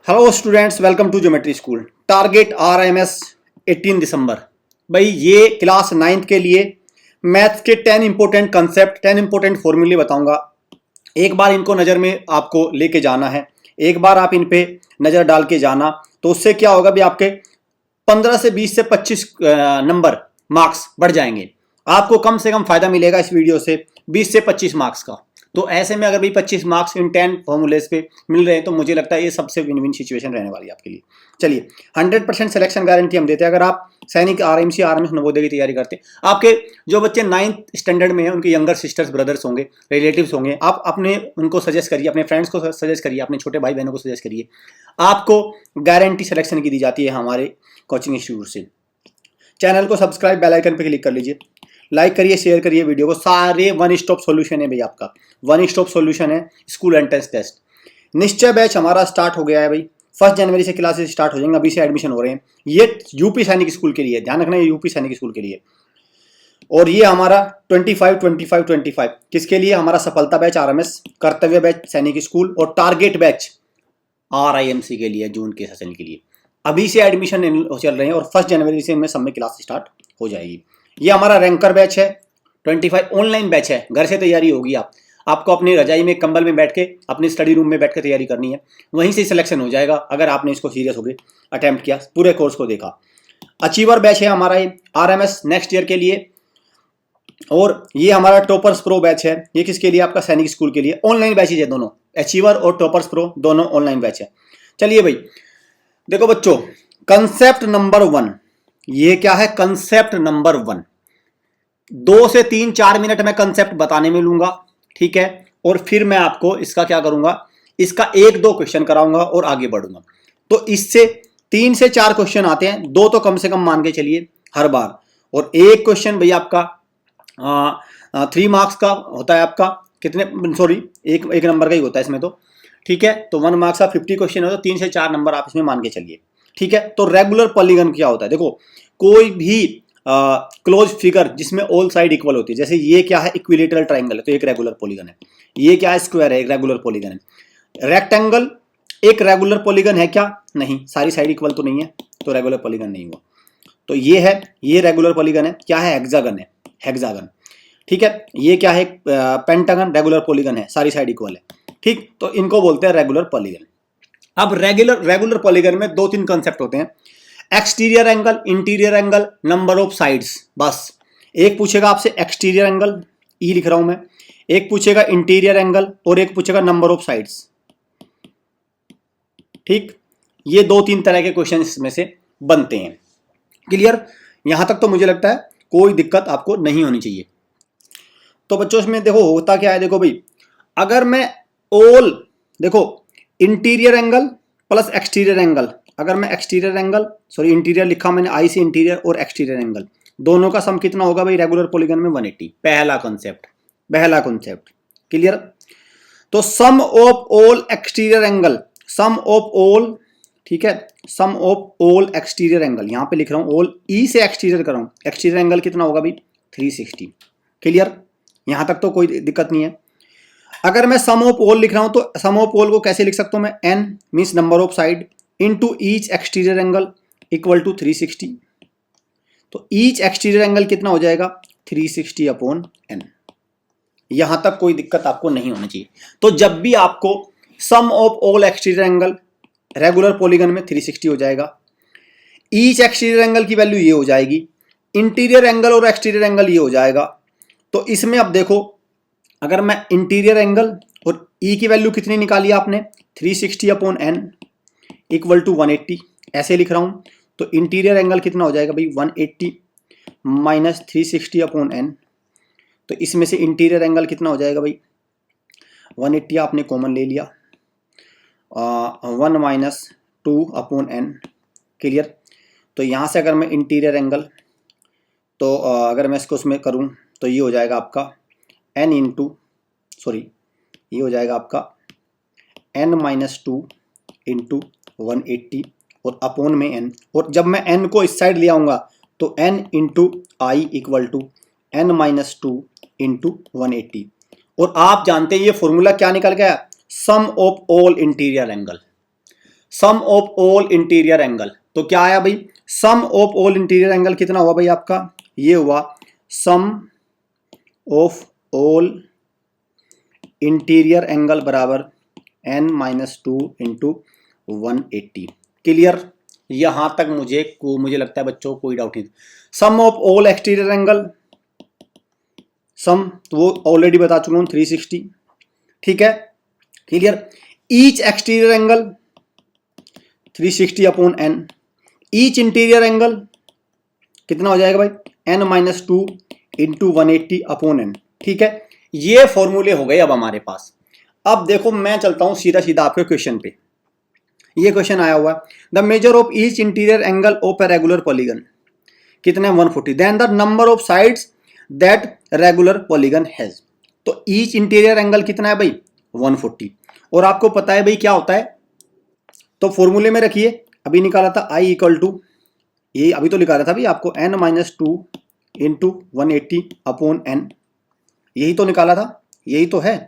Hello students, welcome to geometry school. Target RMS 18 दिसंबर। भाई ये क्लास 9th के लिए मैथ्स के 10 इंपॉर्टेंट कंसेप्ट, 10 इंपॉर्टेंट फॉर्मूले बताऊंगा। एक बार इनको नज़र में आपको लेके जाना है, एक बार आप इन पे नज़र डाल के जाना, तो उससे क्या होगा भी आपके 15 से 20 से 25 नंबर मार्क्स बढ़ जाएंगे। आपको कम से कम फायदा मिलेगा इस वीडियो से 20 से 25 मार्क्स का। तो ऐसे में अगर भी 25 मार्क्स इन 10 फॉर्मूलेस पे मिल रहे हैं तो मुझे लगता है ये सबसे विन विन सिचुएशन रहने वाली है आपके लिए। चलिए, 100% सिलेक्शन गारंटी हम देते हैं। अगर आप सैनिक RMC RMS नवोदय की तैयारी करते हैं, आपके जो बच्चे 9th स्टैंडर्ड में हैं उनके यंगर सिस्टर्स ब्रदर्स होंगे, रिलेटिव्स होंगे, आप अपने उनको सजेस्ट करिए, अपने फ्रेंड्स को सजेस्ट करिए, अपने छोटे भाई बहनों को सजेस्ट करिए। आपको गारंटी सिलेक्शन की दी जाती है हमारे कोचिंग इंस्टीट्यूट से। चैनल को सब्सक्राइब, बेल आइकन पे क्लिक कर लीजिए, लाइक करिए, शेयर करिए वीडियो को। सारे वन स्टॉप सॉल्यूशन है भाई, आपका वन स्टॉप सॉल्यूशन है स्कूल एंट्रेंस टेस्ट। निश्चय बैच हमारा स्टार्ट हो गया है भाई, 1 जनवरी से क्लासेस स्टार्ट हो जाएंगे, अभी से एडमिशन हो रहे हैं। ये यूपी सैनिक स्कूल के लिए, ध्यान रखना, ये यूपी सैनिक स्कूल के लिए। और ये हमारा 25 किसके लिए? हमारा सफलता बैच RMS, कर्तव्य बैच सैनिक स्कूल और टारगेट बैच RIMC के लिए, जून के सेशन के लिए। अभी से एडमिशन चल रहे हैं और 1 जनवरी से इनमें सब में क्लास स्टार्ट हो जाएगी। ये हमारा रैंकर बैच है, 25 ऑनलाइन बैच है, घर से तैयारी होगी। आपको अपनी रजाई में, कंबल में बैठ के, अपने स्टडी रूम में बैठ के तैयारी करनी है, वहीं से सिलेक्शन हो जाएगा अगर आपने इसको सीरियस होकर अटेम्प्ट किया, पूरे कोर्स को देखा। अचीवर बैच है हमारा ये RMS नेक्स्ट ईयर के लिए। और ये हमारा टॉपर्स प्रो बैच है, ये किसके लिए? आपका सैनिक स्कूल के लिए। ऑनलाइन बैचेज है दोनों, अचीवर और टॉपर्स प्रो दोनों ऑनलाइन बैच है। चलिए भाई, देखो बच्चों, कंसेप्ट नंबर 1, ये क्या है? कंसेप्ट नंबर 1 2 से 3-4 मिनट में कंसेप्ट बताने में लूंगा, ठीक है? और फिर मैं आपको इसका क्या करूंगा, इसका 1-2 क्वेश्चन कराऊंगा और आगे बढ़ूंगा। तो इससे 3 से 4 क्वेश्चन आते हैं, 2 तो कम से कम मान के चलिए हर बार। और एक क्वेश्चन भैया आपका 3 मार्क्स का होता है। आपका कितने, सॉरी, एक नंबर का ही होता है इसमें तो, ठीक है? तो 1 मार्क्स का 50 क्वेश्चन हो तो 3 से 4 नंबर आप इसमें मान के चलिए, ठीक है? तो रेगुलर पॉलीगन क्या होता है? देखो, कोई भी क्लोज फिगर जिसमें ऑल साइड इक्वल होती है, जैसे ये क्या है? इक्विलेटरल ट्राइंगल है तो एक रेगुलर पॉलीगन है। ये क्या है? स्क्वायर है, एक रेगुलर पॉलीगन है। रेक्टेंगल एक रेगुलर पॉलीगन है क्या? नहीं, सारी साइड इक्वल तो नहीं है, तो रेगुलर पॉलीगन नहीं हुआ। तो ये है, ये रेगुलर पॉलीगन है। क्या है? हेक्सागन है, हेक्सागन, ठीक है? ये क्या है? पेंटागन, रेगुलर पॉलीगन है, सारी साइड इक्वल है, ठीक? तो इनको बोलते हैं रेगुलर पॉलीगन। अब रेगुलर पॉलीगन में 2-3 कंसेप्ट होते हैं, exterior angle, interior angle, number of sides. बस एक पूछेगा आपसे एक्सटीरियर एंगल, ई लिख रहा हूं मैं, एक पूछेगा इंटीरियर एंगल और एक पूछेगा नंबर ऑफ साइड्स, ठीक? ये 2-3 तरह के क्वेश्चन इसमें से बनते हैं। क्लियर? यहां तक तो मुझे लगता है कोई दिक्कत आपको नहीं होनी चाहिए। तो बच्चों इसमें देखो होता क्या है, देखो भाई, अगर मैं देखो interior angle plus exterior angle, अगर मैं एक्सटीरियर एंगल, सॉरी इंटीरियर लिखा मैंने, आई से इंटीरियर और एक्सटीरियर एंगल दोनों का सम कितना होगा भाई? रेगुलर पॉलीगन में 180। पहला कॉन्सेप्ट क्लियर? तो sum of all exterior angle, sum of all, ठीक है, sum of all exterior angle, यहां पे लिख रहा हूं ऑल, ई से एक्सटीरियर कर रहा हूं, एक्सटीरियर एंगल कितना होगा भाई? 360। क्लियर? यहां तक तो कोई दिक्कत नहीं है। अगर मैं सम ऑफ ऑल लिख रहा हूं तो सम ऑफ ऑल को कैसे लिख सकता हूं मैं? n means number of side into each exterior angle equal to 360। तो ईच एक्सटीरियर एंगल कितना हो जाएगा? 360 अपॉन n। यहां तक कोई दिक्कत आपको नहीं होनी चाहिए। तो जब भी आपको sum of all exterior angle regular polygon में 360 हो जाएगा, ईच एक्सटीरियर एंगल की वैल्यू ये हो जाएगी, इंटीरियर एंगल और एक्सटीरियर एंगल ये हो जाएगा। तो इसमें अब देखो, अगर मैं इंटीरियर एंगल और ई की वैल्यू कितनी निकाली आपने? 360 अपॉन n इक्वल टू 180, ऐसे लिख रहा हूं। तो इंटीरियर एंगल कितना हो जाएगा भाई? 180 माइनस 360 अपॉन n। तो इसमें से इंटीरियर एंगल कितना हो जाएगा भाई? 180 आपने कॉमन ले लिया, 1 माइनस 2 अपॉन n। क्लियर? तो यहां से अगर मैं इंटीरियर एंगल, तो अगर मैं इसको उसमें करूं तो ये हो जाएगा आपका n इंटू, सॉरी, ये हो जाएगा आपका n माइनस 2 इंटू 180 और अपॉन में n। और जब मैं n को इस साइड ले आऊंगा तो n into I equal to n minus 2 into 180। और आप जानते हैं ये फॉर्मूला क्या निकल गया? Sum of all interior angle. Sum of all interior angle, तो क्या आया भाई, sum of all interior angle कितना हुआ भाई आपका, ये हुआ sum of all interior angle बराबर n-2 इंटू 180। क्लियर, यहां तक मुझे लगता है बच्चों कोई डाउट नहीं। सम ऑफ ऑल एक्सटीरियर एंगल, सम तो वो ऑलरेडी बता चुका हूं 360, ठीक है clear. Each exterior angle 360 upon n, each interior angle कितना हो जाएगा भाई, n-2 इंटू 180 अपॉन n, ठीक है। ये फॉर्मूले हो गए अब हमारे पास। अब देखो मैं चलता हूं सीधा सीधा आपके क्वेश्चन पे। ये क्वेश्चन आया हुआ है, the measure of each interior angle of a regular polygon, कितना है 140, then the number of sides that regular polygon has. तो ईच इंटीरियर एंगल कितना है भाई 140, और आपको पता है भाई क्या होता है, तो फॉर्मूले में रखिए, अभी निकाला था I इक्वल टू, ये अभी तो निकाला था भाई आपको n-2 इंटू 180 अपॉन n, यही तो निकाला था, यही तो है।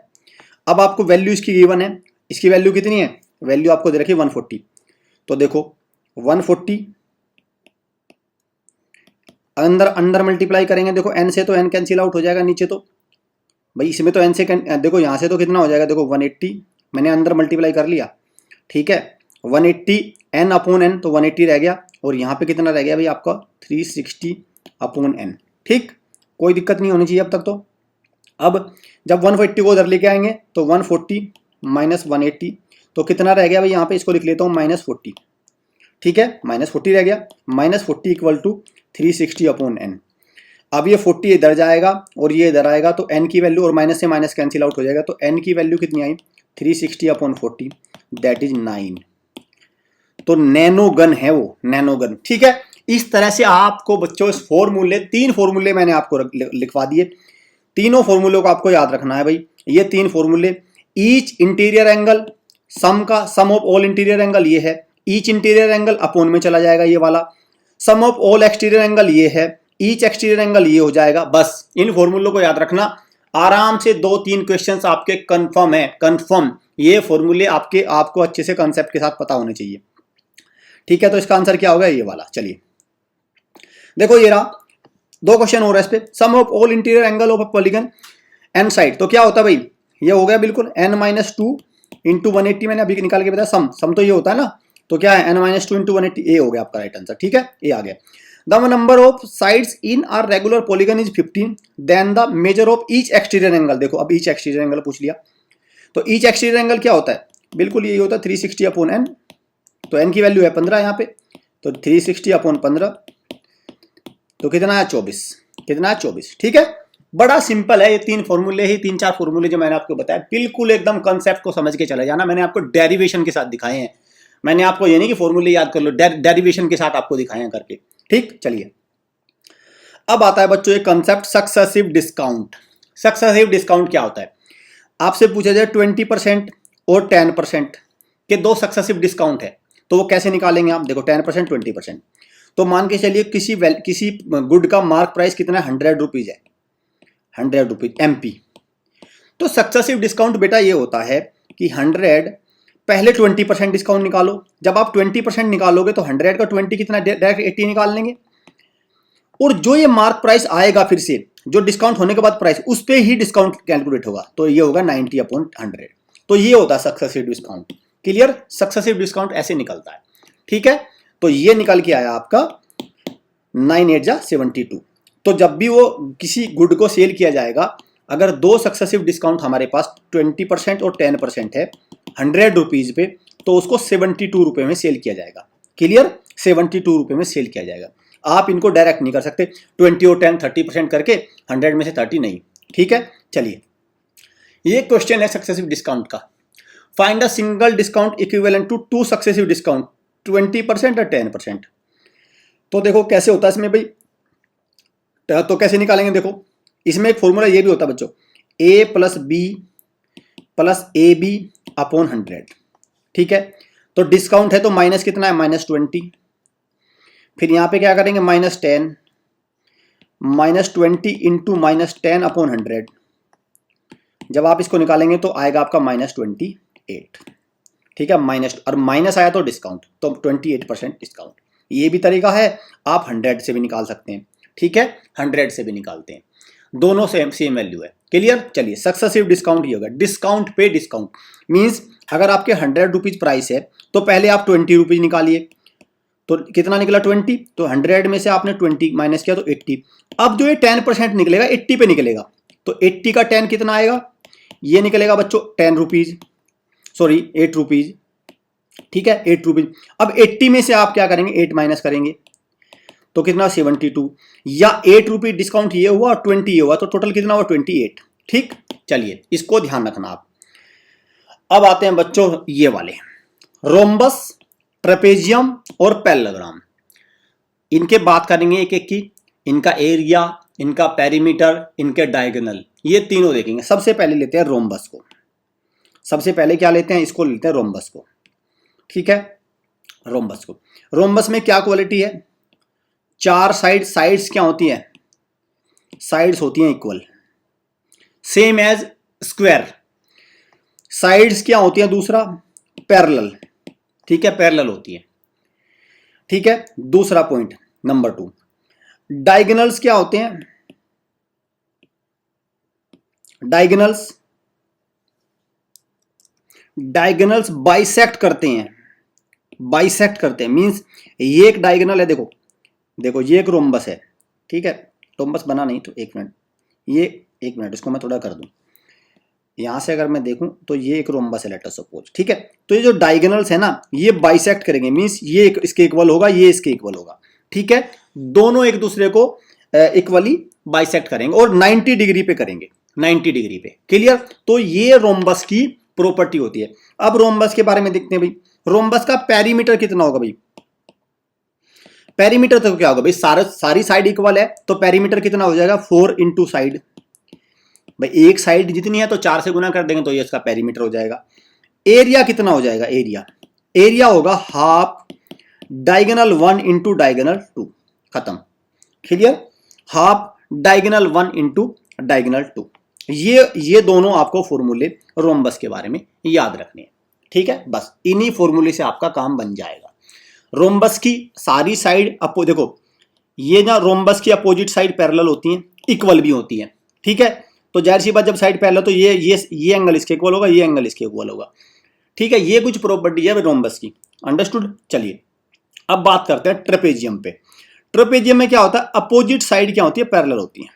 अब आपको वैल्यू इसकी गिवन है, इसकी वैल्यू कितनी है, वैल्यू आपको दे रखी 140, तो देखो 140 अंदर अंदर मल्टीप्लाई करेंगे, देखो n से तो n कैंसिल आउट हो जाएगा नीचे, तो भाई इसमें तो n से देखो यहाँ से तो कितना हो जाएगा, देखो 180 मैंने अंदर मल्टीप्लाई कर लिया, ठीक है 180 n अपॉन n, तो 180 रह गया, और यहाँ पे कितना रह गया भाई आपका 360 अपॉन n, ठीक, कोई दिक्कत नहीं होनी चाहिए अब तक। तो अब जब 140 को उधर लेके आएंगे तो 140 माइनस 180, तो कितना रह गया भाई यहाँ पे, इसको लिख लेता हूँ -40, ठीक है -40 रह गया, -40 इक्वल टू 360 अपॉन n। अब ये 40 इधर जाएगा और ये इधर आएगा, तो n की वैल्यू और माइनस से माइनस कैंसिल आउट हो जाएगा, तो n की वैल्यू कितनी आई 360 अपॉन 40, दैट इज 9। तो नैनोगन है वो, नैनोगन, ठीक है। इस तरह से आपको बच्चों इस फॉर्मूले, 3 फॉर्मूले मैंने आपको लिखवा दिए, तीनों फॉर्मूलों को आपको याद रखना है भाई। ये 3 फॉर्मूले, ईच इंटीरियर एंगल, सम का सम ऑफ ऑल इंटीरियर एंगल ये है, ईच इंटीरियर एंगल अपॉन में चला जाएगा ये वाला, सम ऑफ ऑल एक्सटीरियर एंगल ये है, ईच एक्सटीरियर एंगल ये हो जाएगा। बस इन फॉर्मूलों को याद रखना, आराम से 2-3 क्वेश्चंस आपके कंफर्म है, कंफर्म। ये फॉर्मूले आपको अच्छे से कंसेप्ट के साथ पता होने चाहिए, ठीक है। तो इसका आंसर क्या होगा, ये वाला। चलिए देखो ये रहा, 2 क्वेश्चन हो रहा है इस पे, sum of all interior angle of a polygon n side, तो क्या होता है भाई, ये हो गया बिल्कुल n-2 इंटू 180, मैंने अभी निकाल के बताया, सम तो ये होता है ना, तो क्या है n-2 इंटू 180, ए हो गया आपका राइट आंसर, ठीक है, ए आ गया। The number of sides in are regular polygon is 15, then the measure of each exterior angle, देखो अब ईच एक्सटीरियर एंगल पूछ लिया, तो ईच एक्सटीरियर एंगल क्या होता है, बिल्कुल यही होता है 360 अपॉन n, तो n की वैल्यू है 15 यहाँ पे, तो 360 अपॉन 15, तो कितना है 24, कितना है 24, ठीक है। बड़ा सिंपल है, ये 3 फॉर्मूले ही, 3-4 फॉर्मूले जो मैंने आपको बताया, बिल्कुल एकदम कंसेप्ट को समझ के चले जाना। मैंने आपको डेरिवेशन के साथ दिखाए हैं, मैंने आपको ये नहीं कि फॉर्मूले याद कर लो, डेरिवेशन के साथ आपको दिखाए हैं करके, ठीक। चलिए अब आता है बच्चों एक concept, successive discount. Successive discount क्या होता है, आपसे पूछा जाए 20% और 10% के 2 सक्सेसिव डिस्काउंट है, तो वो कैसे निकालेंगे आप, देखो 10% 20%, तो मान के चलिए किसी गुड का मार्क प्राइस कितना है 100 रुपीज है, 100 रुपीज MP। तो सक्सेसिव डिस्काउंट बेटा ये होता है कि 100 पहले 20% डिस्काउंट निकालो, जब आप 20% निकालोगे तो 100 का 20 कितना, डायरेक्ट 80 निकाल लेंगे, और जो ये मार्क प्राइस आएगा फिर से जो डिस्काउंट होने के बाद प्राइस, उस पर ही डिस्काउंट कैलकुलेट होगा, तो ये होगा 90 अपॉन 100। तो ये होता है successive discount, clear. Successive discount ऐसे निकलता है, ठीक है। तो ये निकल के आया आपका 9×8 = 72। तो जब भी वो किसी गुड को सेल किया जाएगा, अगर 2 सक्सेसिव डिस्काउंट हमारे पास 20% और 10% है 100 रुपीज पे, तो उसको 72 रुपए में सेल किया जाएगा, क्लियर, 72 रुपए में सेल किया जाएगा। आप इनको डायरेक्ट नहीं कर सकते 20 और 10 30% करके 100 में से 30 नहीं, ठीक है। चलिए ये क्वेश्चन है सक्सेसिव डिस्काउंट का, find a single discount equivalent to 2 successive discount 20% और 10%। तो देखो कैसे होता है इसमें भाई, तो कैसे निकालेंगे, देखो इसमें एक फॉर्मूला ये भी होता है बच्चों, A + B + AB अपॉन 100, ठीक है। तो डिस्काउंट है तो माइनस कितना है, -20, फिर यहां पे क्या करेंगे -10, -20 इंटू -10 अपॉन 100, जब आप इसको निकालेंगे तो आएगा आपका -28, ठीक है, माइनस, और माइनस आया तो डिस्काउंट, तो 28% डिस्काउंट। ये भी तरीका है, आप 100 से भी निकाल सकते हैं, ठीक है, 100 से भी निकालते हैं, दोनों सेम सेम वैल्यू है। क्लियर? चलिए, सक्सेसिव डिस्काउंट ही होगा, डिस्काउंट पे डिस्काउंट मीन्स अगर आपके 100 रुपीज़ प्राइस है तो पहले आप 20 रुपीज़ निकालिए, तो कितना निकला 20, तो 100 में से आपने 20 माइनस किया तो 80। अब जो ये 10% निकलेगा 80 पे निकलेगा, तो 80 का 10 कितना आएगा, ये निकलेगा बच्चों 10 रुपीज़, सॉरी 8 रुपीज़, ठीक है, 8 रुपीज़। अब 80 में से आप क्या करेंगे, 8 माइनस करेंगे तो कितना 72, या 8 रुपीज़ डिस्काउंट ये हुआ और 20 ये हुआ, तो टोटल कितना हुआ 28। ठीक, चलिए इसको ध्यान रखना आप। अब आते हैं बच्चों ये वाले रोम्बस, ट्रेपेजियम और पैरेललोग्राम, इनके बात करेंगे एक एक की, इनका एरिया, इनका पेरीमीटर, इनके डायगोनल, ये तीनों देखेंगे। सबसे पहले लेते हैं रोम्बस को, सबसे पहले क्या लेते हैं, इसको लेते हैं रोम्बस को, ठीक है, रोम्बस को। रोम्बस में क्या क्वालिटी है, 4 साइड्स क्या होती हैं, साइड्स होती हैं equal, same as square. Sides क्या होती हैं, दूसरा पैरेलल, ठीक है, पैरेलल होती है, ठीक है। दूसरा पॉइंट नंबर 2, डायगोनल्स क्या होते हैं, डायगोनल्स बाइसेक्ट करते हैं, बाइसेक्ट करते हैं मींस ये एक डायगोनल है, देखो देखो ये एक रोम्बस है, ठीक है, रोम्बस बना नहीं तो एक मिनट, ये एक मिनट इसको मैं थोड़ा कर दूं, यहां से अगर मैं देखूं तो ये एक रोम्बस है लेट अस सपोज, ठीक है। तो ये जो डायगोनल्स है ना ये बाइसेक्ट करेंगे मींस ये इसके इक्वल होगा, ये इसके इक्वल होगा, ठीक है, दोनों एक दूसरे को इक्वली बाइसेक्ट करेंगे और 90 डिग्री पे करेंगे, 90 डिग्री पे। क्लियर? तो ये रोम्बस की प्रॉपर्टी होती है। अब रोम्बस के बारे में देखते हैं भाई, रोम्बस का पेरीमीटर कितना होगा भाई, पेरीमीटर तो क्या होगा भाई, सारी साइड इक्वल है तो पेरीमीटर कितना हो जाएगा 4 इंटू साइड, भाई एक साइड जितनी है तो 4 से गुना कर देंगे तो ये इसका पेरीमीटर हो जाएगा। एरिया कितना हो जाएगा, एरिया होगा हाफ डायगोनल 1 इंटू डायगोनल 2, खत्म। Clear? Half diagonal 1 into diagonal 2, ये दोनों आपको फॉर्मूले रोम्बस के बारे में याद रखने हैं, ठीक है, बस इन्हीं फॉर्मूले से आपका काम बन जाएगा। रोम्बस की सारी साइड देखो ये ना रोम्बस की अपोजिट साइड पैरेलल होती हैं, इक्वल भी होती हैं, ठीक है। तो जाहिर सी बात जब साइड पैरेलल तो ये एंगल इसके इक्वल होगा, ये एंगल इसके इक्वल होगा, ठीक है। ये कुछ प्रॉपर्टी है रोम्बस की, अंडरस्टूड। चलिए अब बात करते हैं ट्रेपेजियम पे। ट्रेपेजियम में क्या होता है, अपोजिट साइड क्या होती है, पैरेलल होती है।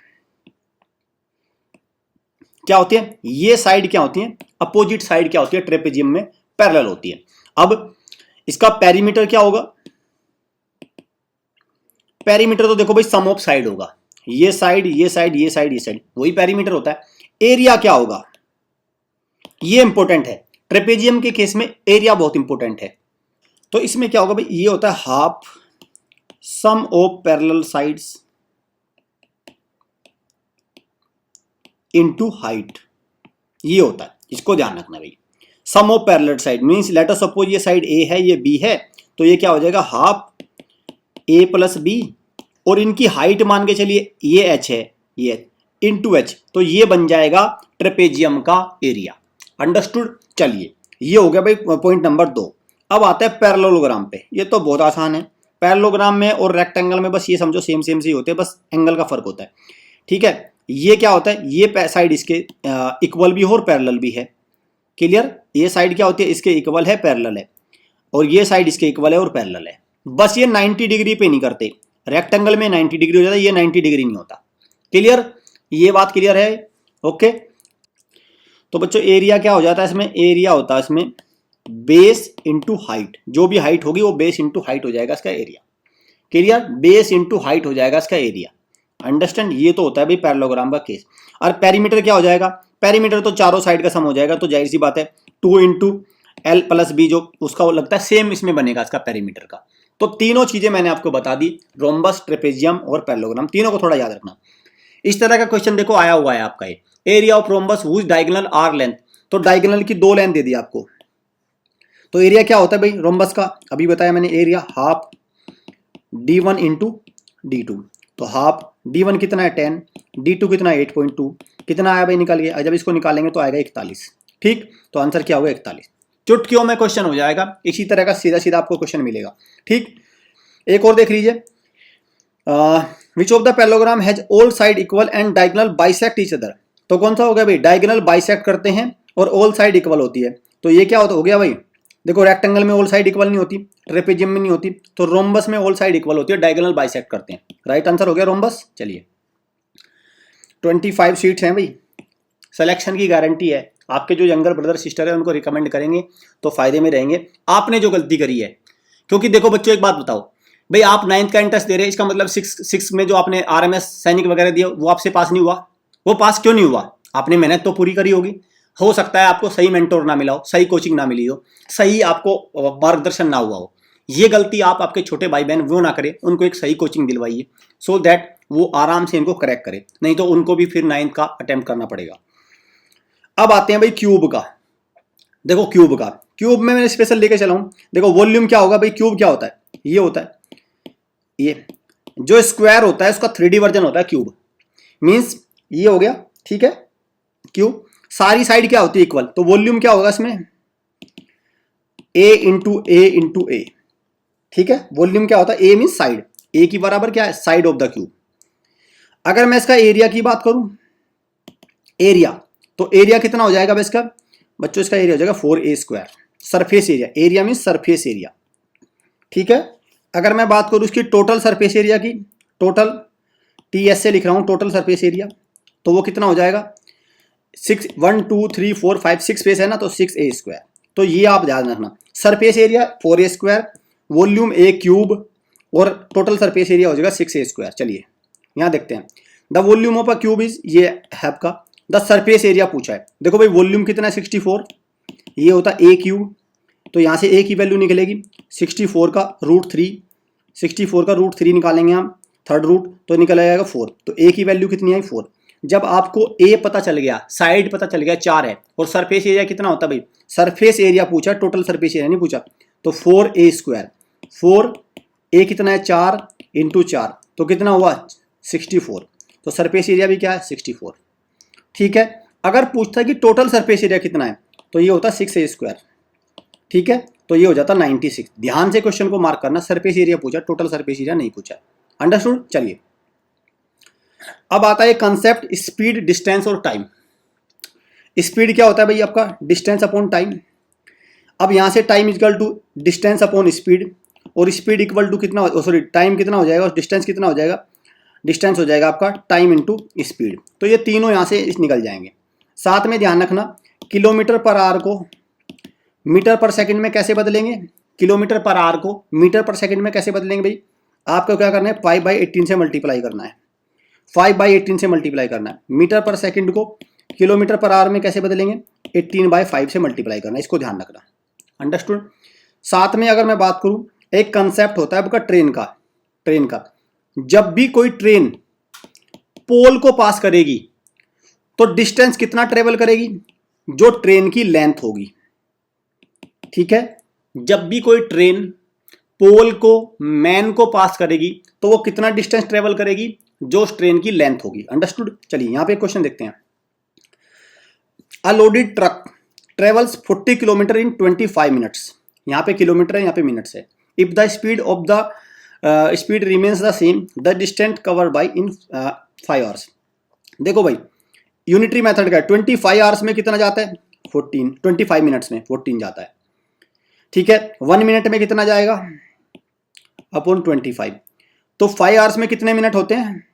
क्या होती है, ये साइड क्या होती है, अपोजिट साइड क्या होती है ट्रेपेजियम में, पैरेलल होती है। अब इसका पेरीमीटर क्या होगा, पेरीमीटर तो देखो भाई सम ऑफ साइड होगा, ये साइड ये साइड ये साइड ये साइड, वही पेरीमीटर होता है। एरिया क्या होगा, ये इंपॉर्टेंट है, ट्रेपेजियम के केस में एरिया बहुत इंपॉर्टेंट है। तो इसमें क्या होगा भाई, ये होता है half sum of parallel sides into height, ये होता है, इसको ध्यान रखना भाई। Sum of parallel side means let us suppose ये साइड ए है ये बी है, तो ये क्या हो जाएगा हाफ ए प्लस बी, और इनकी हाइट मान के चलिए ये एच है ये इनटू एच, तो ये बन जाएगा ट्रेपेजियम का एरिया। अंडरस्टूड। चलिए ये हो गया भाई पॉइंट नंबर 2। अब आता है पैरेललोग्राम पे, ये तो बहुत आसान है। पैरेललोग्राम में और रेक्टेंगल में बस ये समझो सेम सेम से ही होते हैं, बस एंगल का फर्क होता है, ठीक है। ये क्या होता है, ये साइड इसके इक्वल भी हो और पैरेलल भी है। क्लियर? ये साइड क्या होती है, इसके इक्वल है पैरेलल है, और ये साइड इसके इक्वल है और पैरेलल है। बस ये 90 डिग्री पे नहीं करते, रेक्टेंगल में 90 डिग्री हो जाता है, ये 90 डिग्री नहीं होता। क्लियर? ये बात क्लियर है? ओके। तो बच्चों एरिया क्या हो जाता है इसमें, एरिया होता है इसमें बेस इंटू हाइट, जो भी हाइट होगी वो बेस इंटू हाइट हो जाएगा इसका area. Clear? Base into height हो जाएगा इसका एरिया। अंडरस्टैंड? ये तो होता है भाई पैरेललोग्राम का केस। और पेरीमीटर क्या हो जाएगा, पेरीमीटर तो चारों साइड का सम हो जाएगा, तो जाहिर सी बात है 2 इंटू एल प्लस बी जो उसका वो लगता है सेम इसमें बनेगा इसका पेरीमीटर का। तो तीनों चीजें मैंने आपको बता दी, रोम्बस, ट्रेपेजियम और पैरेललोग्राम, तीनों को थोड़ा याद रखना। इस तरह का क्वेश्चन देखो आया हुआ है आपका, ये area of rhombus whose diagonal are length, तो डायगोनल की 2 लेंथ दे दी आपको। तो एरिया क्या होता है भाई रोम्बस का, अभी बताया मैंने, area half d1 into d2, तो हाफ d1 कितना है 10, d2 कितना है 8.2, कितना आया भाई निकाल के, जब इसको निकालेंगे तो आएगा 41। ठीक, तो आंसर क्या होगा 41। चुटकियों में क्वेश्चन हो जाएगा, इसी तरह का सीधा सीधा आपको क्वेश्चन मिलेगा। ठीक, एक और देख लीजिए, which of the parallelogram has all side equal and diagonal bisect each other. तो कौन सा हो गया भाई, डायगोनल बाइसेक्ट करते हैं और ऑल साइड इक्वल होती है। तो ये क्या हो गया भाई, देखो रेक्टेंगल में ऑल साइड इक्वल नहीं होती, ट्रेपेजियम में नहीं होती, तो रोम्बस में ऑल साइड इक्वल होती है, डायगोनल बाइसेक्ट करते हैं। राइट आंसर हो गया रोम्बस। चलिए 25 सीट्स हैं भाई, सिलेक्शन की गारंटी है। आपके जो यंगर ब्रदर सिस्टर है उनको रिकमेंड करेंगे तो फायदे में रहेंगे। आपने जो गलती करी है, क्योंकि देखो बच्चों एक बात बताओ भाई, आप 9th का इंटरेस्ट दे रहे हैं, इसका मतलब 6 में जो आपने RMS सैनिक वगैरह दिया वो आपसे पास नहीं हुआ। वो पास क्यों नहीं हुआ, आपने मेहनत तो पूरी करी होगी। हो सकता है आपको सही मेंटोर ना मिला हो, सही कोचिंग ना मिली हो, सही आपको मार्गदर्शन ना हुआ हो। ये गलती आप आपके छोटे भाई बहन वो ना करें, उनको एक सही कोचिंग दिलवाइए सो दैट वो आराम से इनको करेक्ट करे, नहीं तो उनको भी फिर 9th का अटेम्प्ट करना पड़ेगा। अब आते हैं भाई क्यूब का। देखो क्यूब का, क्यूब में मैंने स्पेशल लेके चला हूं। देखो वॉल्यूम क्या होगा भाई, क्यूब क्या होता है, ये होता है, ये जो स्क्वायर होता है उसका 3D वर्जन होता है क्यूब। मींस ये हो गया, ठीक है, क्यूब। सारी साइड क्या होती है इक्वल, तो वॉल्यूम क्या होगा इसमें, ए इंटू ए। ठीक है, वॉल्यूम क्या होता है, ए मींस साइड, ए की बराबर क्या है, साइड ऑफ द क्यूब। अगर मैं इसका एरिया की बात करूं, एरिया, तो एरिया कितना हो जाएगा इसका बच्चों, इसका एरिया हो जाएगा 4a²। Surface area, area means surface area. ठीक है, अगर मैं बात करूं इसकी टोटल सरफेस एरिया की, टोटल TS से लिख रहा हूं, टोटल सरफेस एरिया, तो वो कितना हो जाएगा 6, 1 2 3 4 5 6 स्पेस है ना, तो 6a²। तो ये आप ध्यान रखना, surface area 4a², volume a cube, और टोटल सरफेस एरिया हो जाएगा 6a²। चलिए यहाँ देखते हैं, the volume of a cube is, ये है आपका द सरफेस एरिया पूछा है। देखो भाई वॉल्यूम कितना है 64, ये होता है a क्यूब, तो यहाँ से a की वैल्यू निकलेगी 64 का √3, 64 का √3 निकालेंगे हम, थर्ड रूट, तो निकल आएगा 4। तो a की वैल्यू कितनी आई 4। जब आपको a पता चल गया, साइड पता चल गया 4 है, और सरफेस एरिया कितना होता है भाई, सरफेस एरिया पूछा, टोटल सरफेस एरिया नहीं पूछा, तो 4a²। 4a कितना है 4 इंटू 4, तो कितना हुआ 64। तो सरफेस एरिया भी क्या है 64। ठीक है, अगर पूछता है कि टोटल सरफेस एरिया कितना है, तो ये होता है 6a²। ठीक है, तो ये हो जाता 96। ध्यान से क्वेश्चन को मार्क करना, सरफेस एरिया पूछा, टोटल सरफेस एरिया नहीं पूछा। अंडरस्टूड। चलिए अब आता है कंसेप्ट स्पीड, डिस्टेंस और टाइम। स्पीड क्या होता है भाई आपका, डिस्टेंस अपॉन टाइम। अब यहां से time equal to distance upon speed, और स्पीड इक्वल टू कितना, सॉरी टाइम कितना हो जाएगा और डिस्टेंस कितना हो जाएगा, डिस्टेंस हो जाएगा आपका टाइम इंटू स्पीड। तो ये तीनों यहाँ से निकल जाएंगे। साथ में ध्यान रखना, किलोमीटर पर आवर को मीटर पर सेकंड में कैसे बदलेंगे, किलोमीटर पर आवर को मीटर पर सेकंड में कैसे बदलेंगे भाई, आपको क्या करना है 5/18 से मल्टीप्लाई करना है, 5/18 से मल्टीप्लाई करना है। मीटर पर सेकंड को किलोमीटर पर आवर में कैसे बदलेंगे, 18/5 से मल्टीप्लाई करना है, इसको ध्यान रखना। अंडरस्टूड। साथ में अगर मैं बात करूं, एक कंसेप्ट होता है आपका ट्रेन का। जब भी कोई ट्रेन पोल को पास करेगी तो डिस्टेंस कितना ट्रेवल करेगी, जो ट्रेन की लेंथ होगी। ठीक है, जब भी कोई ट्रेन पोल को, मैन को पास करेगी तो वो कितना डिस्टेंस ट्रेवल करेगी, जो उस ट्रेन की लेंथ होगी। अंडरस्टूड। चलिए यहां पे क्वेश्चन देखते हैं। अ लोडेड ट्रक ट्रेवल्स 40 किलोमीटर इन 25 मिनट्स। यहां पे किलोमीटर है, यहां पे मिनट्स है। If the speed of the speed remains the same, the distance cover by in 5 hours. देखो भाई यूनिटरी मेथड का 25 आवर्स में कितना जाता है 14, 25 मिनट्स में 14 जाता है। ठीक है, 1 मिनट में कितना जाएगा अपॉन 25, तो 5 आवर्स में कितने मिनट होते हैं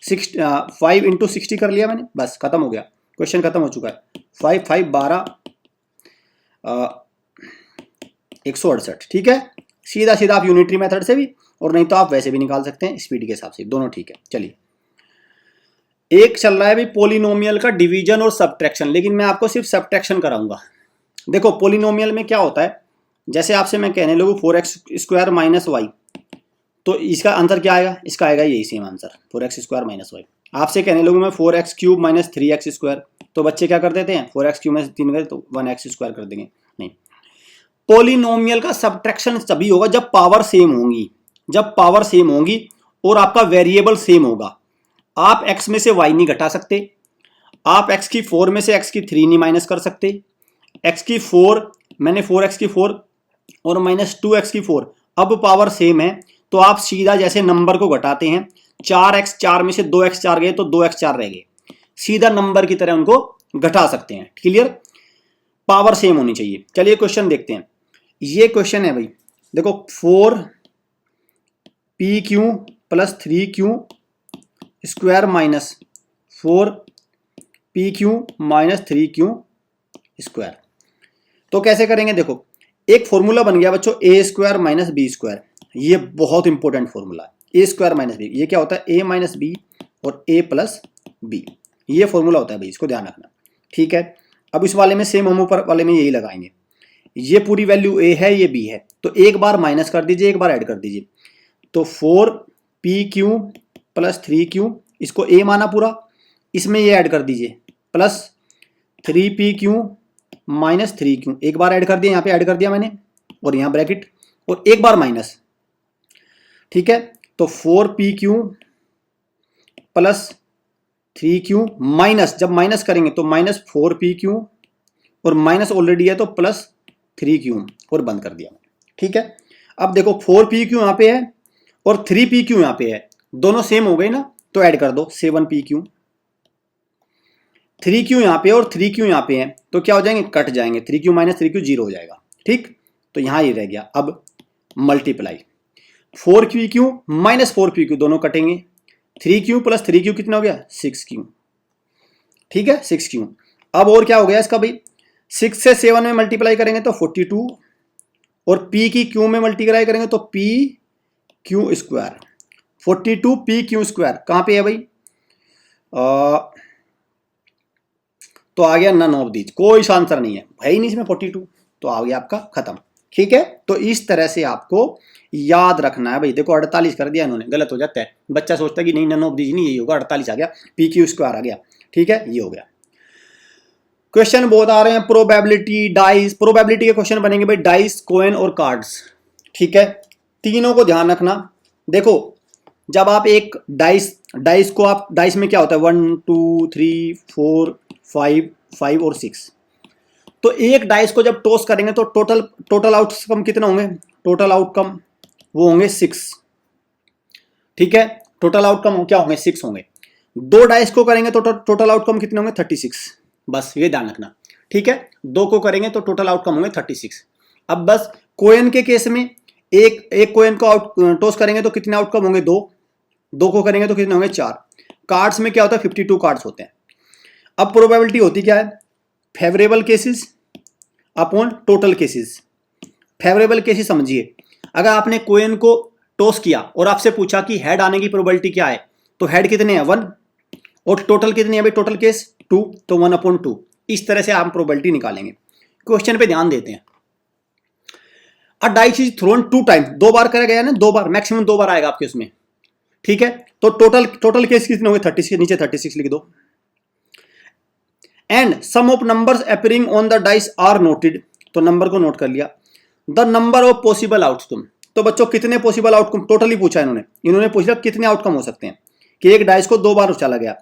5 इंटू 60 कर लिया मैंने, बस खत्म हो गया, क्वेश्चन खत्म हो चुका है। 5 5 12 168। ठीक है, सीधा सीधा आप यूनिटरी मेथड से भी, और नहीं तो आप वैसे भी निकाल सकते हैं स्पीड के हिसाब से, दोनों ठीक है। चलिए एक चल रहा है भाई पॉलिनोमियल का डिवीजन और सब्ट्रैक्शन, लेकिन मैं आपको सिर्फ सब्ट्रैक्शन कराऊंगा। देखो पॉलिनोमियल में क्या होता है, जैसे आपसे मैं कहने लगूँ 4x² माइनस वाई, तो इसका आंसर क्या आएगा, इसका आएगा यही same answer 4x² minus Y. आपसे कहने लगूँ मैं 4x³ माइनस 3x², तो बच्चे क्या कर देते हैं 4x³ में 3 करें तो 1x² कर देंगे। नहीं, पॉलिनोमियल का सब्ट्रैक्शन तभी होगा जब पावर सेम होंगी, जब पावर सेम होंगी और आपका वेरिएबल सेम होगा। आप x में से y नहीं घटा सकते, आप x की 4 में से x की 3 नहीं माइनस कर सकते, x की 4 मैंने 4x की 4 और माइनस 2x की 4, अब पावर सेम है तो आप सीधा जैसे नंबर को घटाते हैं, 4x 4 में से 2x 4 गए तो 2x 4 रह गए, सीधा नंबर की तरह उनको घटा सकते हैं। क्लियर, पावर सेम होनी चाहिए। चलिए क्वेश्चन देखते हैं। ये क्वेश्चन है भाई, देखो 4pq plus 3q square minus 4pq minus 3q square. तो कैसे करेंगे, देखो एक फॉर्मूला बन गया बच्चों, ए स्क्वायर माइनस बी स्क्वायर। ये बहुत इंपॉर्टेंट फॉर्मूला है, ए स्क्वायर माइनस बी। ये क्या होता है, ए माइनस बी और ए प्लस बी, ये फॉर्मूला होता है भाई, इसको ध्यान रखना। ठीक है, अब इस वाले में सेम हम ऊपर वाले में यही लगाएंगे। ये पूरी वैल्यू ए है, ये बी है, तो एक बार माइनस कर दीजिए, एक बार ऐड कर दीजिए। तो 4pq प्लस 3q, इसको ए माना पूरा, इसमें ये ऐड कर दीजिए, प्लस 3pq माइनस 3q, एक बार ऐड कर दिया, यहाँ पे ऐड कर दिया मैंने, और यहाँ ब्रैकेट, और एक बार माइनस। ठीक है, तो 4pq प्लस 3q माइनस, जब माइनस करेंगे तो माइनस 4pq, और माइनस ऑलरेडी है तो प्लस 3q, और बंद कर दिया। ठीक है, अब देखो 4pq यहाँ पे है और 3pq यहाँ पे है, दोनों सेम हो गए ना, तो ऐड कर दो 7pq। 3q यहाँ पे और 3q यहाँ पे है, तो क्या हो जाएंगे, कट जाएंगे, 3q माइनस 3q 0 हो जाएगा। ठीक, तो यहाँ ये रह गया। अब मल्टीप्लाई 4pq माइनस 4pq, दोनों कटेंगे, 3q प्लस 3q कितना हो गया, 6q। ठीक है, 6q। अब और क्या हो गया इसका भाई, 6 से 7 में मल्टीप्लाई करेंगे तो 42, और p की q में मल्टीप्लाई करेंगे तो p q square, 42 p q square कहाँ पे है भाई, तो आ गया नन ऑफ दीज, कोई आंसर नहीं है भाई, नहीं इसमें 42, तो आ गया आपका खत्म। ठीक है, तो इस तरह से आपको याद रखना है भाई। देखो 48 कर दिया इन्होंने, गलत हो जाता है, बच्चा सोचता है कि नहीं नन ऑफ दीज नहीं, यही होगा, 48 आ गया, पी क्यू स्क्वायर आ गया। ठीक है, ये हो गया। क्वेश्चन बहुत आ रहे हैं, प्रोबेबिलिटी, डाइस, प्रोबेबिलिटी के क्वेश्चन बनेंगे भाई, डाइस, कोइन और कार्ड्स। ठीक है, तीनों को ध्यान रखना। देखो जब आप एक डाइस को, आप डाइस में क्या होता है, 1 2 3 4 5 और 6, तो एक डाइस को जब टॉस करेंगे तो टोटल आउटकम कितना होंगे, टोटल आउटकम वो होंगे 6। ठीक है, टोटल आउटकम क्या होंगे, 6 होंगे। दो डाइस को करेंगे तो टोटल आउटकम कितने होंगे, 36, बस ये ध्यान रखना। ठीक है, दो को करेंगे तो टोटल आउटकम होंगे 36। अब बस कोइन के केस में एक कोइन को टॉस करेंगे तो कितने आउटकम होंगे, दो को करेंगे तो कितने होंगे, 4। कार्ड्स में क्या होता है, 52 कार्ड्स होते हैं। अब प्रोबेबिलिटी होती क्या है, favourable cases upon total cases. Favourable cases समझिए, अगर आपने कोइन को टॉस किया और आपसे पूछा कि हेड आने की प्रोबेबिलिटी क्या है, तो हेड कितने हैं, 1, और टोटल कितनी है भाई, टोटल केस 2, तो 1/2। इस तरह से आप प्रोबेबिलिटी निकालेंगे। क्वेश्चन पे ध्यान देते हैं। अ डाइस इज थ्रोन 2 टाइम, 2 बार करा गया ना, 2 बार, मैक्सिमम 2 बार आएगा आपके उसमें। ठीक है, तो टोटल केस कितने होंगे, 36, नीचे 36 लिख दो। And sum of numbers appearing on the dice are noted, तो नंबर को नोट कर लिया। The number of possible outcome, तो बच्चों कितने पॉसिबल आउटकम टोटली पूछा इन्होंने पूछा कितने आउटकम हो सकते हैं, कि एक डाइस को 2 बार उछाला गया,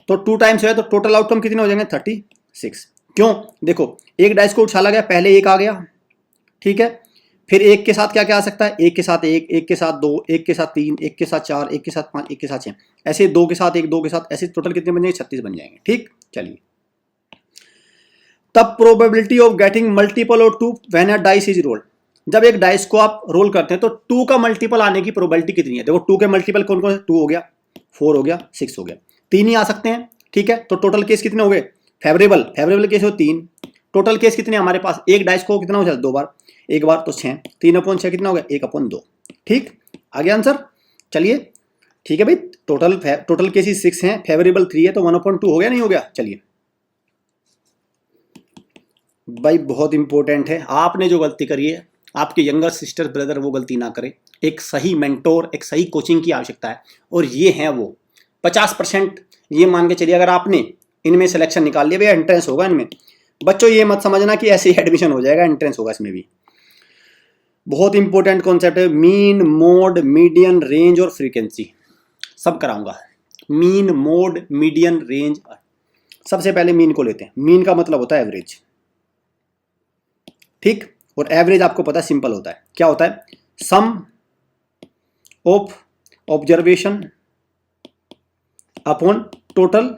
तो 2 टाइम्स है, तो टोटल आउटकम कितने हो जाएंगे, 36। क्यों, देखो एक डाइस को उछाला गया, पहले एक आ गया, ठीक है, फिर एक के साथ क्या क्या आ सकता है, एक के साथ एक के साथ 2, एक के साथ 3, एक के साथ 4, एक के साथ 5, एक के साथ 6, ऐसे 2 के साथ 1, 2 के साथ, ऐसे टोटल कितने बन जाएंगे, 36 बन जाएंगे। ठीक, चलिए। तब probability of getting multiple of 2 when a dice is rolled, जब एक डाइस को आप रोल करते हैं तो 2 का मल्टीपल आने की प्रोबेबिलिटी कितनी है। देखो 2 के मल्टीपल कौन कौन से, 2 हो गया, 4 हो गया, 6 हो गया, 3 ही आ सकते हैं। ठीक है, तो टोटल केस कितने हो गए, फेवरेबल केस हो 3। टोटल केस कितने हमारे पास, एक डाइस को कितना हो जाता है, 2 बार, एक बार तो 6, 3/6 कितना हो गया, 1/2। ठीक, आ गया आंसर। चलिए ठीक है भाई, टोटल केसेस 6 हैं, फेवरेबल 3 है, तो 1/2 हो गया, नहीं हो गया। चलिए भाई, बहुत इंपॉर्टेंट है, आपने जो गलती करी है, आपके यंगर सिस्टर ब्रदर वो गलती ना करे। एक सही मेंटोर, एक सही कोचिंग की आवश्यकता है, और ये है वो 50%। ये मान के चलिए, अगर आपने इनमें सिलेक्शन निकाल लिया, भैया एंट्रेंस होगा इनमें, बच्चों ये मत समझना कि ऐसे ही एडमिशन हो जाएगा, एंट्रेंस होगा इसमें भी। बहुत इंपॉर्टेंट कॉन्सेप्ट है, मीन, मोड, मीडियन, रेंज और फ्रीक्वेंसी, सब कराऊंगा। Mean, mode, median, range. सबसे पहले मीन को लेते हैं। मीन का मतलब होता है एवरेज। ठीक। और एवरेज आपको पता है सिंपल होता है, क्या होता है, sum of observation upon total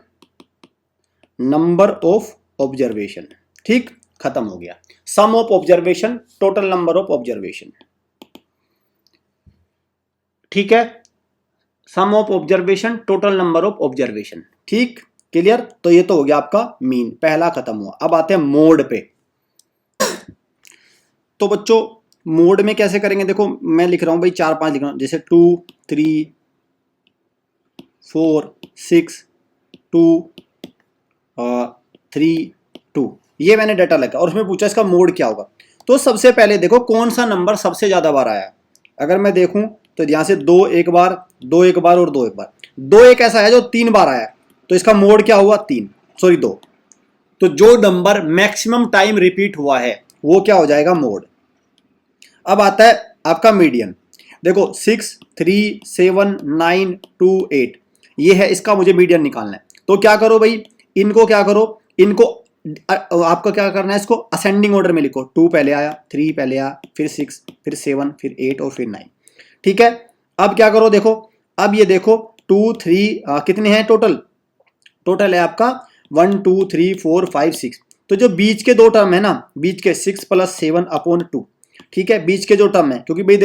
number of observation. ठीक, खत्म हो गया। Sum of observation total number of observation, ठीक है, sum of observation total number of observation. ठीक, क्लियर। तो ये तो हो गया आपका मीन, पहला खत्म हुआ। अब आते हैं मोड पे। तो बच्चों मोड में कैसे करेंगे, देखो मैं लिख रहा हूं भाई 4-5 लिख रहा हूं, जैसे 2 3 4 6 2 3 2, ये मैंने डाटा लगा और उसमें पूछा इसका मोड क्या होगा। तो सबसे पहले देखो कौन सा नंबर सबसे ज्यादा बार आया। अगर मैं देखूं तो यहां से 2 एक बार, 2 एक बार और 2 एक बार, 2 एक ऐसा है जो 3 बार आया, तो इसका मोड क्या हुआ, 2। तो जो नंबर मैक्सिमम टाइम रिपीट हुआ है वो क्या हो जाएगा, मोड। अब आता है आपका मीडियन। देखो 6 3 7 9 2 8 ये है, इसका मुझे मीडियन निकालना है। तो क्या करो भाई, इनको क्या करो, इनको आपको क्या करना है, इसको असेंडिंग ऑर्डर में लिखो। 2 पहले आया, 3 पहले आया, फिर 6, फिर 7, फिर 8 और फिर 9। ठीक है। अब क्या करो, देखो अब ये देखो 2 3 कितने हैं टोटल, टोटल है आपका 1 2 3 4 5 6। तो जो बीच के दो टर्म है ना, बीच के 6 + 7 अपॉन 2, ठीक है, बीच के जो टर्म है, क्योंकि भाई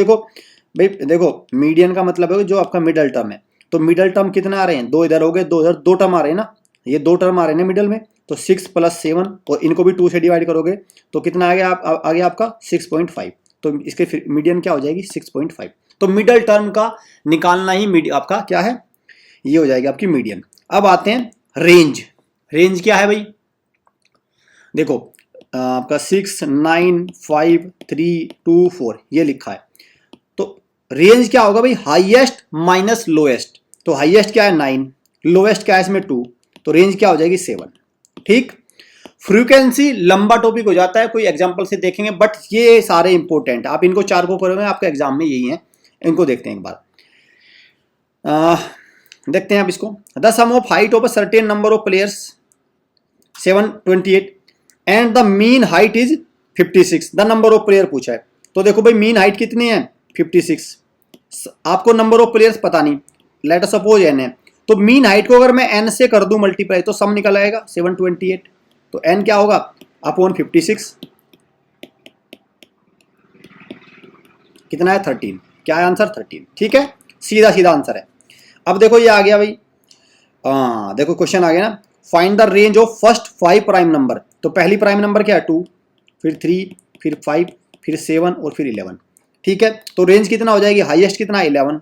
देखो मीडियन का मतलब है जो आपका मिडल टर्म है। तो मिडल टर्म कितने आ रहे हैं, 2 इधर हो गए, 2 इधर, 2 टर्म आ रहे हैं ना, ये 2 टर्म आ रहे हैं ना मिडल में। तो 6 + 7 और इनको भी 2 से डिवाइड करोगे तो कितना आ गया, आ गया आपका 6.5। तो इसके मीडियन क्या हो जाएगी, 6.5। तो मिडल टर्म का निकालना ही आपका क्या है, ये हो जाएगी आपकी मीडियन। अब आते हैं रेंज। रेंज क्या है भाई, देखो आपका 6 9 5 3 2 4 ये लिखा है। तो रेंज क्या होगा भाई, हाईएस्ट माइनस लोएस्ट। तो हाईएस्ट क्या है 9, लोएस्ट क्या है इसमें 2, तो रेंज क्या हो जाएगी 7। ठीक। फ्रीक्वेंसी लंबा टॉपिक हो जाता है, कोई एग्जांपल से देखेंगे, बट ये सारे इंपॉर्टेंट, आप इनको 4 को करोगे आपके एग्जाम में यही है। इनको देखते हैं एक बार, देखते हैं आप इसको। The sum of height of a certain number of players 728 and the mean height is 56, the number of player पूछा है। तो देखो भाई मीन हाइट कितनी है 56, आपको नंबर ऑफ प्लेयर्स पता नहीं, लेट अस सपोज n है। तो मीन हाइट को अगर मैं n से कर दूं मल्टीप्लाई तो सम निकल आएगा 728। तो n क्या होगा अपॉन 56, कितना है 13, क्या है आंसर 13। ठीक है, सीधा सीधा आंसर है। अब देखो ये आ गया भाई, देखो क्वेश्चन आ गया ना, find the range of first 5 prime number. तो पहली प्राइम नंबर क्या है 2, फिर 3, फिर 5, फिर 7 और फिर 11। ठीक है, तो रेंज कितना हो जाएगी, हाईएस्ट कितना है 11,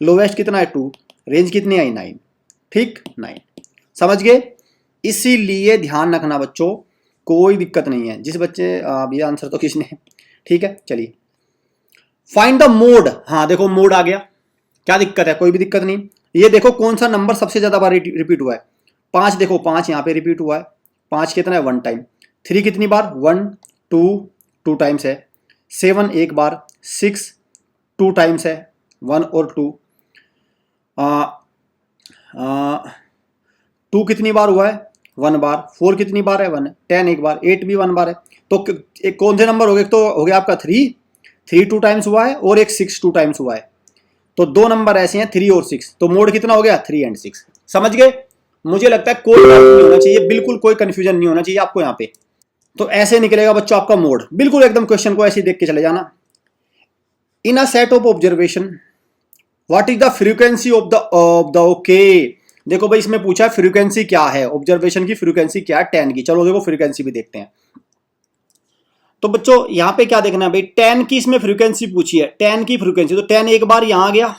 लोवेस्ट कितना है 2, रेंज कितनी आई 9। ठीक, 9 समझ गए। इसीलिए ध्यान रखना बच्चों, कोई दिक्कत नहीं है। जिस बच्चे ये आंसर तो किसने, ठीक है चलिए। फाइंड द मोड, हाँ देखो मोड आ गया, क्या दिक्कत है, कोई भी दिक्कत नहीं। ये देखो कौन सा नंबर सबसे ज्यादा बार रिपीट हुआ है, 5 देखो 5 यहाँ पे रिपीट हुआ है, 5 कितना है 1 टाइम, 3 कितनी बार 1 2 टाइम्स है, 7 एक बार, 6 2 टाइम्स है 1 और 2, 2 कितनी बार हुआ है 1 बार, 4 कितनी बार है 1, 10 एक बार, 8 भी 1 बार है। तो एक कौन से नंबर हो गए, तो हो गया आपका 3 2 टाइम्स हुआ है और एक 6 2 टाइम्स हुआ है। तो 2 नंबर ऐसे हैं 3 और 6, तो मोड कितना हो गया 3 and 6। समझ गए। मुझे लगता है कोई बात नहीं होना चाहिए, बिल्कुल कोई कंफ्यूजन नहीं होना चाहिए आपको यहाँ पे। तो ऐसे निकलेगा बच्चों आपका मोड, बिल्कुल एकदम क्वेश्चन को ऐसे देख के चले जाना। In a set of observation what is the frequency of the okay. देखो भाई इसमें पूछा है फ्रीक्वेंसी क्या है, ऑब्जर्वेशन की फ्रीक्वेंसी क्या है 10 की। चलो देखो फ्रीक्वेंसी भी देखते हैं। तो बच्चों यहाँ पे क्या देखना है भाई, 10 की इसमें फ्रीक्वेंसी पूछी है, 10 की फ्रीक्वेंसी। तो 10 एक बार यहाँ आ गया,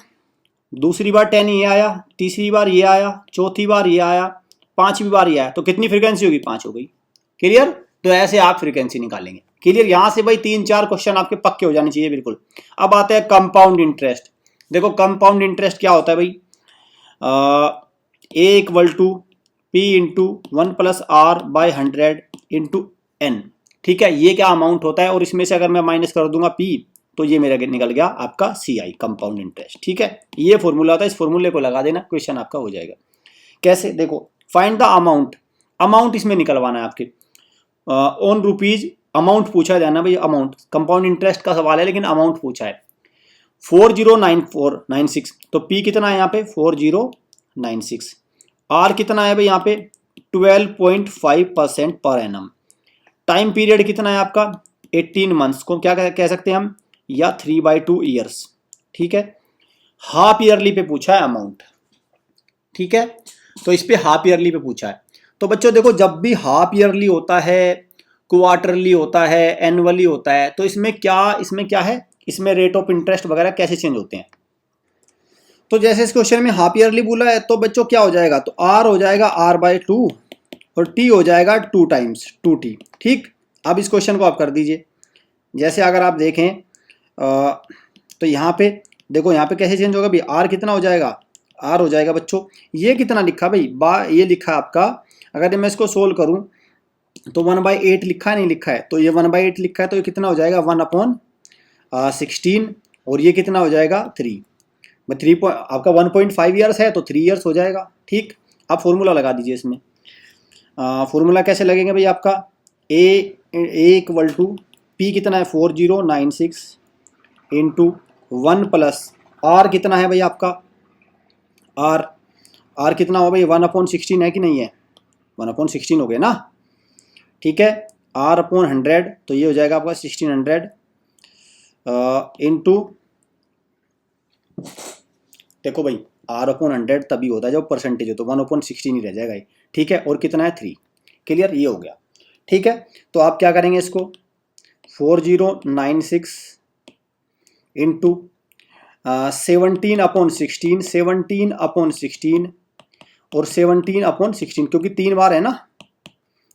दूसरी बार 10 ये आया, तीसरी बार ये आया, चौथी बार ये आया, 5वीं बार ये आया। तो कितनी फ्रीक्वेंसी होगी 5 हो गई। क्लियर। तो ऐसे आप फ्रीक्वेंसी निकालेंगे। क्लियर। यहां से भाई 3-4 क्वेश्चन आपके पक्के हो जाने चाहिए बिल्कुल। अब आते हैं कंपाउंड इंटरेस्ट। देखो कंपाउंड इंटरेस्ट क्या होता है भाई, A = P × 1 + R/100 × N। ठीक है, ये क्या अमाउंट होता है, और इसमें से अगर मैं माइनस कर दूंगा P तो ये मेरा निकल गया आपका CI कंपाउंड इंटरेस्ट। ठीक है, ये फॉर्मूला होता है, इस फॉर्मूले को लगा देना, क्वेश्चन आपका हो जाएगा। कैसे, देखो फाइंड द अमाउंट, अमाउंट इसमें निकलवाना है आपके ऑन रुपीज अमाउंट पूछा है, ध्यान भाई, अमाउंट कंपाउंड इंटरेस्ट का सवाल है लेकिन अमाउंट पूछा है 409496। तो पी कितना है यहाँ पे 4096। आर कितना है भाई यहाँ पे 12.5% पर एनम। टाइम पीरियड कितना है आपका 18 मंथ्स को क्या कह सकते हैं हम, या 3/2 ईयर्स। ठीक है, हाफ ईयरली पे पूछा है अमाउंट। ठीक है, तो इस पे हाफ ईयरली पे पूछा है। तो बच्चों देखो, जब भी हाफ ईयरली होता है, क्वार्टरली होता है, एनुअली होता है, तो इसमें क्या है, इसमें रेट ऑफ इंटरेस्ट वगैरह कैसे चेंज होते हैं। तो जैसे इस क्वेश्चन में हाफ ईयरली बोला है, तो बच्चों क्या हो जाएगा, तो आर हो जाएगा r/2 और टी हो जाएगा 2 टाइम्स 2t। ठीक, अब इस क्वेश्चन को आप कर दीजिए। जैसे अगर आप देखें तो यहाँ पे देखो, यहाँ पे कैसे चेंज होगा भाई, आर कितना हो जाएगा, आर हो जाएगा बच्चों, ये कितना लिखा भाई, ये लिखा आपका, अगर मैं इसको सोल्व करूँ तो 1/8 लिखा है, नहीं लिखा है, तो ये 1/8 लिखा है, तो ये कितना हो जाएगा 1/16 और ये कितना हो जाएगा 3। आपका 1.5 ईयर्स है तो 3 ईयर्स हो जाएगा। ठीक, आप फॉर्मूला लगा दीजिए इसमें। फॉर्मूला कैसे लगेगा भाई, आपका ए इक्वल टू पी कितना है 4096 इंटू 1 प्लस आर कितना है भाई आपका, आर कितना हो भाई 1/16 है कि नहीं है, 1/16 हो गया ना। ठीक है, r/100 तो ये हो जाएगा आपका 1600 इंटू, देखो भाई r/100 तभी होता है जब परसेंटेज हो, तो 1/16 ही रह जाएगा ये। ठीक है, और कितना है 3। क्लियर, ये हो गया। ठीक है, तो आप क्या करेंगे इसको 4096 इंटू 17/16 17/16 और 17/16, क्योंकि 3 बार है ना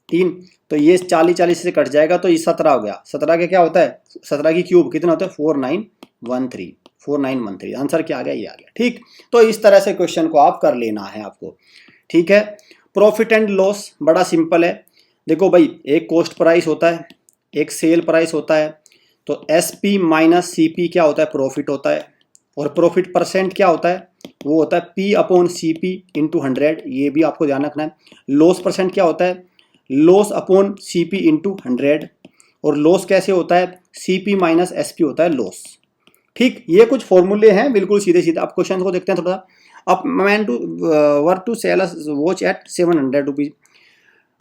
3, तो ये 40 से कट जाएगा, तो ये 17 हो गया। 17 के क्या होता है, 17 की क्यूब कितना होता है 4913। आंसर क्या आ गया, ये आ गया। ठीक, तो इस तरह से क्वेश्चन को आप कर लेना है आपको। ठीक है, प्रॉफिट एंड लॉस बड़ा सिंपल है। देखो भाई, एक कॉस्ट प्राइस होता है, एक सेल प्राइस होता है, तो SP माइनस CP क्या होता है, प्रॉफिट होता है। और प्रॉफिट परसेंट क्या होता है, वो होता है P/CP इंटू 100, ये भी आपको ध्यान रखना है। लॉस परसेंट क्या होता है, लॉस अपॉन CP इंटू 100, और लॉस कैसे होता है, CP माइनस SP होता है लॉस। ठीक, ये कुछ फॉर्मूले हैं बिल्कुल सीधे सीधे। आप क्वेश्चन को देखते हैं थोड़ा सा। अब man to work to sell watch at 700 rupees,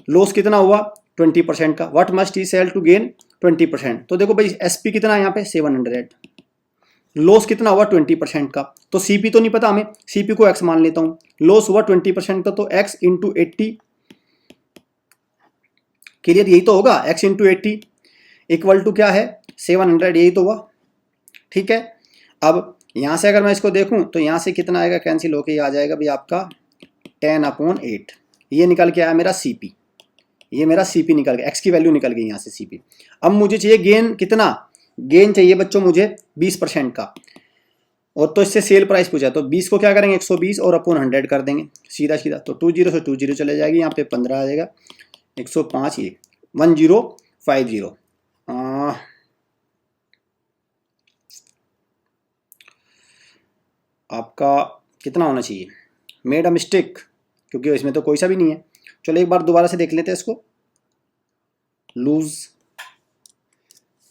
loss कितना हुआ 20% का, what must he sell to gain 20%। तो देखो भाई SP कितना है यहाँ पे 700, लॉस कितना हुआ 20% का, तो CP तो नहीं पता हमें, CP को X मान लेता हूँ। लॉस हुआ 20% का, तो X इंटू 80, क्लियर, यही तो होगा, X इंटू 80 इक्वल टू क्या है 700, यही तो हुआ। ठीक है, अब यहाँ से अगर मैं इसको देखूँ तो यहाँ से कितना आएगा, कैंसिल होके आ जाएगा भाई आपका 10/8, ये निकल के आया मेरा CP, ये मेरा CP निकल गया, X की वैल्यू निकल गई यहाँ से CP। अब मुझे चाहिए गेन, कितना गेन चाहिए बच्चों मुझे 20% का, और तो इससे सेल प्राइस पूछा, तो 20 को क्या करेंगे 120 और अपॉन 100 कर देंगे सीधा सीधा, तो 20 से 20 चले जाएगी, यहाँ पे 15 आ जाएगा, 105, ये 1050। आपका कितना होना चाहिए, मेड अ मिस्टेक, क्योंकि इसमें तो कोई सा भी नहीं है। चलो एक बार दोबारा से देख लेते हैं इसको, लूज,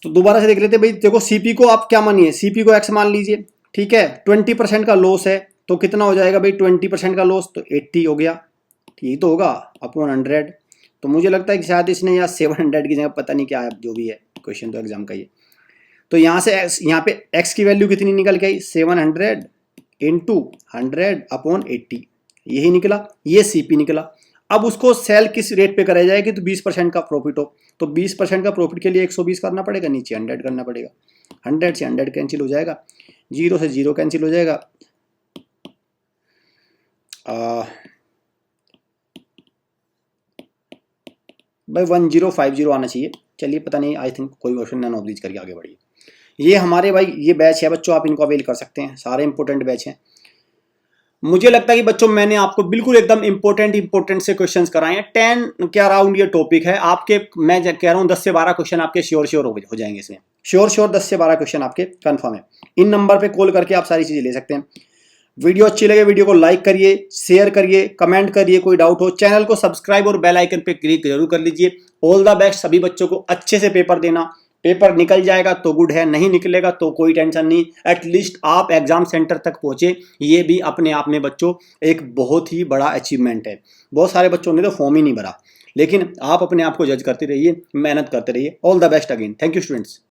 तो दोबारा से देख लेते हैं भाई। देखो CP को आप क्या मानिए, CP को X मान लीजिए। ठीक है, 20% का लॉस है, तो कितना हो जाएगा भाई 20% का लॉस, तो 80 हो गया, यही तो होगा अपॉन 100। तो मुझे लगता है कि शायद इसने यहाँ 700 की जगह पता नहीं क्या है, जो भी है क्वेश्चन तो एग्जाम का ये। तो यहाँ से यहाँ पे X की वैल्यू कितनी निकल के आई 700 इंटू 100 अपॉन 80, यही निकला, ये CP निकला। अब उसको सेल किस रेट पे कराया जाएगी, तो 20% का प्रॉफिट हो, तो 20% का प्रॉफिट के लिए 120 करना पड़ेगा, नीचे 100 करना पड़ेगा, 100 से 100 कैंसिल हो जाएगा, 0 से 0 कैंसिल हो जाएगा, भाई 1050 आना चाहिए। चलिए पता नहीं, आई थिंक कोई क्वेश्चन ना नॉलेज करके आगे बढ़िए। ये हमारे भाई ये बैच है बच्चों, आप इनको अवेल कर सकते हैं, सारे इंपॉर्टेंट बैच हैं। मुझे लगता है कि बच्चों मैंने आपको बिल्कुल एकदम इंपॉर्टेंट से क्वेश्चंस कराए हैं। 10 के अराउंड ये टॉपिक है आपके, मैं कह रहा हूँ 10 से 12 क्वेश्चन आपके श्योर हो जाएंगे इसमें, श्योर 10 से 12 क्वेश्चन आपके कंफर्म है। इन नंबर पे कॉल करके आप सारी चीजें ले सकते हैं। वीडियो अच्छी लगे वीडियो को लाइक करिए, शेयर करिए, कमेंट करिए, कोई डाउट हो चैनल को सब्सक्राइब और बेल आइकन पे क्लिक जरूर कर लीजिए। ऑल द बेस्ट सभी बच्चों को, अच्छे से पेपर देना। पेपर निकल जाएगा तो गुड है, नहीं निकलेगा तो कोई टेंशन नहीं, एटलीस्ट आप एग्जाम सेंटर तक पहुंचे, ये भी अपने आप में बच्चों एक बहुत ही बड़ा अचीवमेंट है। बहुत सारे बच्चों ने तो फॉर्म ही नहीं भरा, लेकिन आप अपने आप को जज करते रहिए, मेहनत करते रहिए। All the best again, thank you students.